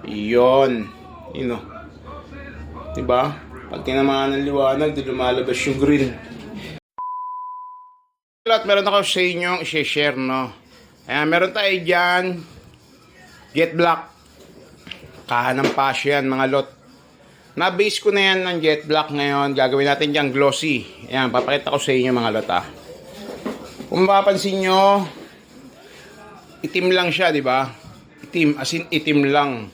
Iyon. Yun o. Diba? Pag tinamaan ng liwanag, di lumalabas yung green. At meron ako sa inyong i-share, no? Ayan, meron tayo dyan. Jet black. Kahanang pasyo yan, mga lot. Na-base ko na yan ng jet black ngayon. Gagawin natin dyan glossy. Ayan, papakita ko sa inyo, mga lot, ha. Kung mapapansin nyo, itim lang siya, di ba? Itim, as in itim lang.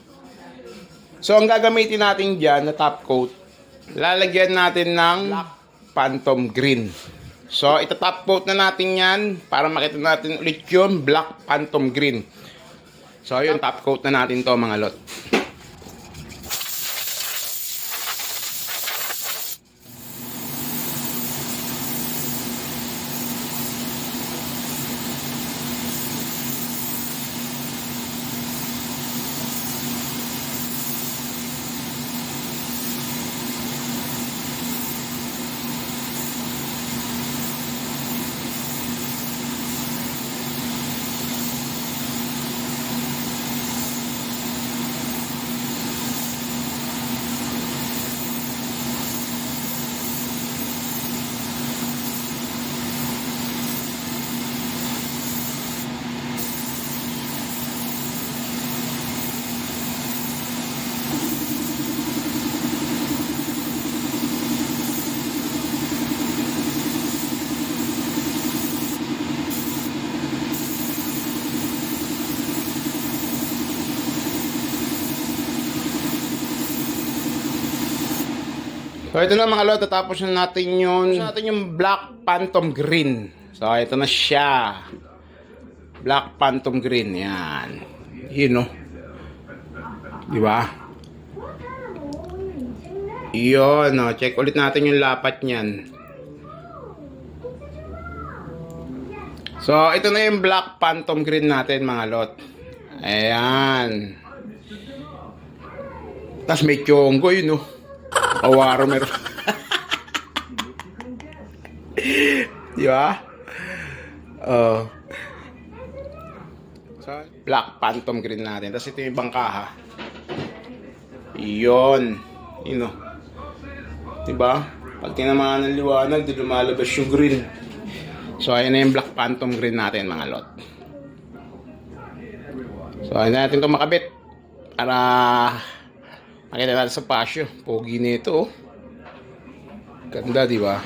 So, ang gagamitin natin dyan na top coat, lalagyan natin ng black phantom green. So, ita-top coat na natin yan para makita natin ulit yung black phantom green. So, yun, top coat na natin to, mga lot. So, ito na mga lot, tatapos na natin yung black phantom green. So, ito na siya. Black phantom green, yan. Yun, no? Diba? Yun, no? Check ulit natin yung lapat niyan. So, ito na yung black phantom green natin, mga lot. Ayan. Tapos may chongo, yun, no? Awaro meron. Di ba? So, black phantom green natin. Tapos ito yung bangkaha. Iyon. Yun o. Di ba? Pag tinamaan ng liwanag, di lumalabas yung green. So, ayan na yung black phantom green natin, mga lot. So, ayan na natin ito makabit. Para makita natin sa pasyo. Pogi nito, oh. Ganda, di ba?